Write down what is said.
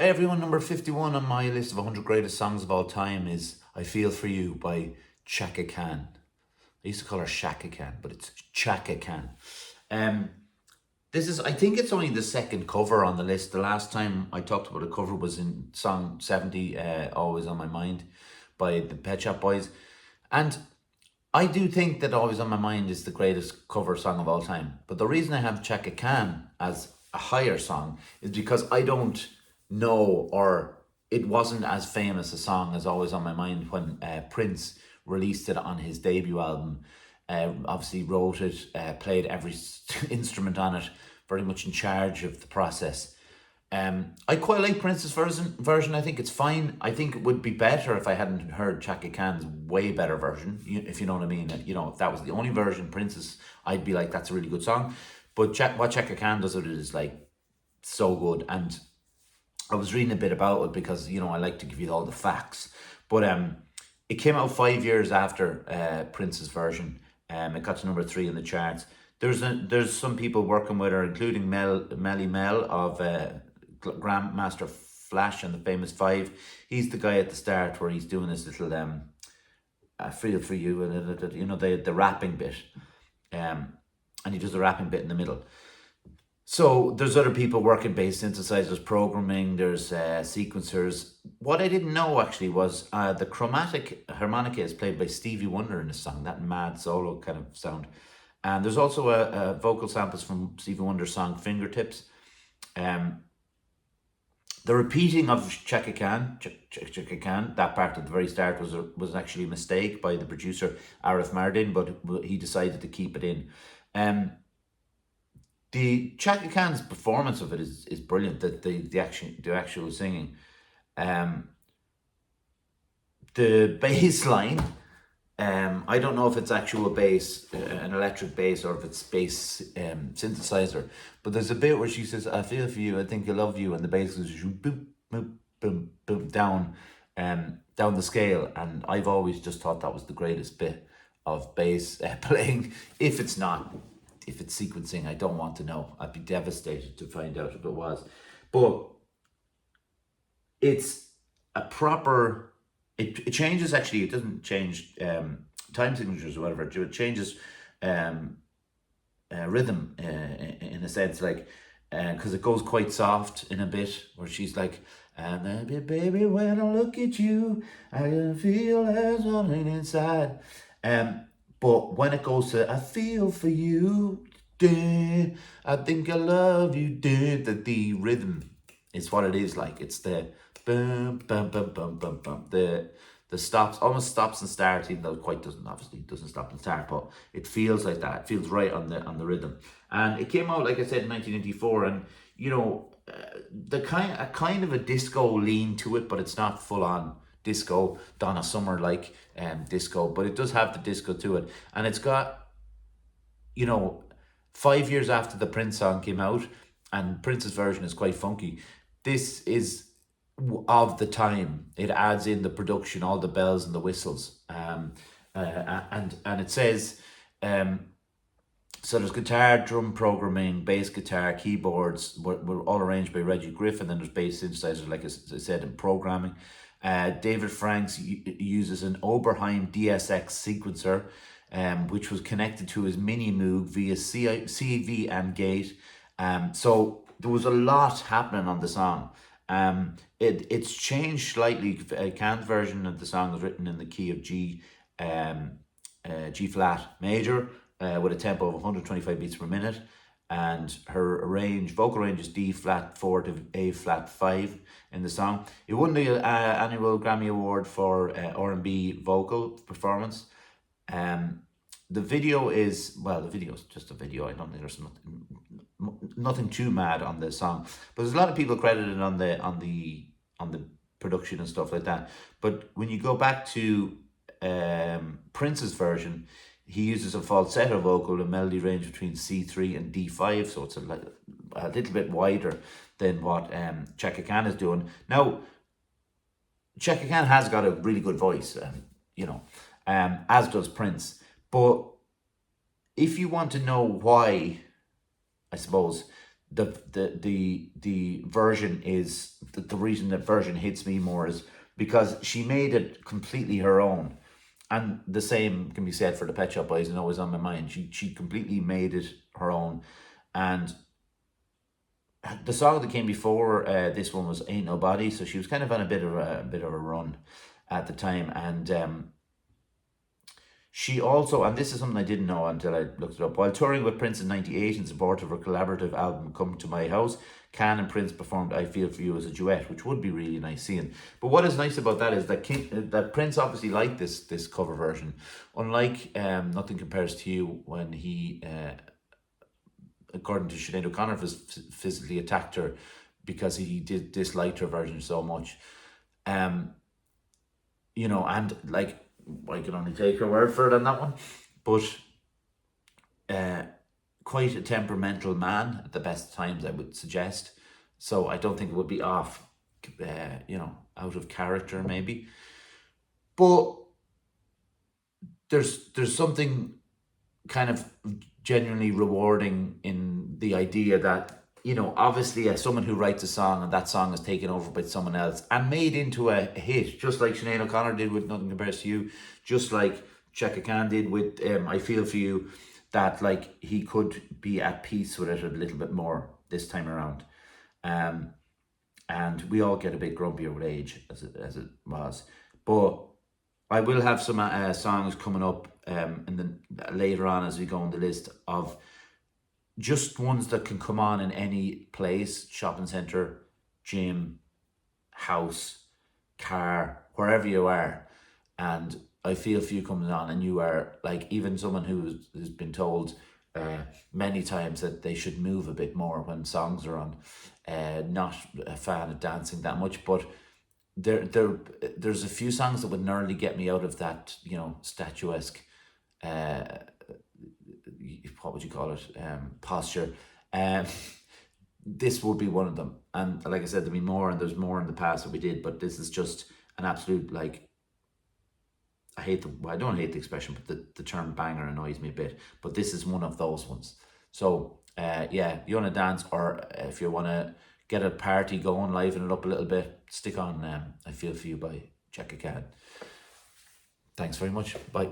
Hey everyone, number 51 on my list of 100 greatest songs of all time is I Feel For You by Chaka Khan. I used to call her Shaka Khan, but it's Chaka Khan. Um, I think it's only the second cover on the list. The last time I talked about a cover was in song 70, Always on My Mind by the Pet Shop Boys. And I do think that Always on My Mind is the greatest cover song of all time. But the reason I have Chaka Khan as a higher song is because I don't know, or it wasn't as famous a song as Always on My Mind when Prince released it on his debut album. Obviously wrote it, played every instrument on it, very much in charge of the process. I quite like Prince's version. I think it's fine. I think it would be better if I hadn't heard Chaka Khan's way better version, if you know what I mean. You know, if that was the only version, Prince's, I'd be like, that's a really good song. But what Chaka Khan does with it is like so good. And I was reading a bit about it because, I like to give you all the facts. But it came out 5 years after Prince's version. It got to number 3 in the charts. There's some people working with her, including Melly Mel of Grandmaster Flash and the Famous Five. He's the guy at the start where he's doing this little I feel for you, the rapping bit. And he does the rapping bit in the middle. So there's other people working bass synthesizers, programming, there's sequencers. What I didn't know actually was the chromatic harmonica is played by Stevie Wonder in the song, that mad solo kind of sound. And there's also a vocal samples from Stevie Wonder's song Fingertips. The repeating of Chaka Khan, that part at the very start was actually a mistake by the producer Arif Mardin, but he decided to keep it in. The Chaka Khan's performance of it is brilliant. The actual singing, the bass line. I don't know if it's actual bass, an electric bass, or if it's bass synthesizer. But there's a bit where she says, "I feel for you, I think I love you," and the bass goes boom, boom, boom, boom down the scale. And I've always just thought that was the greatest bit of bass playing. If it's not, if it's sequencing, I don't want to know. I'd be devastated to find out if it was. But it's a proper. It changes actually. It doesn't change time signatures or whatever. It changes rhythm in a sense, like because it goes quite soft in a bit where she's like, "And baby, when I look at you, I can feel there's something inside." But when it goes to "I feel for you, I think I love you," the rhythm is what it is like. It's the bum bum bum bum bum bum. The stops, almost stops and starts, even though it quite doesn't stop and start, but it feels like that. It feels right on the rhythm. And it came out, like I said, in 1984, and a kind of a disco lean to it, but it's not full on disco, Donna Summer like disco, but it does have the disco to it. And it's got, 5 years after the Prince song came out, and Prince's version is quite funky. This is of the time. It adds in the production, all the bells and the whistles, and it says, so there's guitar, drum programming, bass guitar, keyboards were all arranged by Reggie Griffin. Then there's bass synthesizers, like I said, in programming. David Franks uses an Oberheim DSX sequencer, which was connected to his Mini Moog via CV and gate. So there was a lot happening on the song. It's changed slightly. Khan's version of the song was written in the key of G flat major, with a tempo of 125 beats per minute, and her vocal range is D flat 4 to A flat 5 in the song. It won the annual Grammy Award for R&B vocal performance. The video is just a video. I don't think there's nothing too mad on the song, but there's a lot of people credited on the production and stuff like that. But when you go back to Prince's version, he uses a falsetto vocal, a melody range between C3 and D5, so it's a little bit wider than what Chaka Khan is doing. Now, Chaka Khan has got a really good voice, as does Prince. But if you want to know why, I suppose, the version is the reason that version hits me more is because she made it completely her own. And the same can be said for the Pet Shop Boys and Always on My Mind. She completely made it her own. And the song that came before this one was Ain't Nobody, so she was kind of on a bit of a run at the time. And she also, and this is something I didn't know until I looked it up, while touring with Prince in '98 in support of her collaborative album Come to My House, Can and Prince performed I Feel For You as a duet, which would be really nice seeing. But what is nice about that is that that Prince obviously liked this cover version. Unlike Nothing Compares to You, when he, according to Sinead O'Connor, physically attacked her because he disliked her version so much. And like, I can only take her word for it on that one. But quite a temperamental man at the best times, I would suggest. So I don't think it would be off, out of character maybe. But there's something kind of genuinely rewarding in the idea that, obviously, as someone who writes a song and that song is taken over by someone else and made into a hit, just like Sinead O'Connor did with Nothing Compares to You, just like Chaka Khan did with I Feel For You, that like he could be at peace with it a little bit more this time around. And we all get a bit grumpier with age, as it was. But I will have some songs coming up later on as we go on the list of just ones that can come on in any place, shopping centre, gym, house, car, wherever you are. And I Feel For You comes on, and you are like, even someone who's been told many times that they should move a bit more when songs are on. Not a fan of dancing that much, but there's a few songs that would nearly get me out of that, statuesque, what would you call it, posture. This would be one of them. And like I said, there'll be more, and there's more in the past that we did, but this is just an absolute, like, I don't hate the expression, but the term banger annoys me a bit. But this is one of those ones. So you want to dance, or if you want to get a party going, liven it up a little bit, stick on I Feel For You by Chaka Khan. Thanks very much. Bye.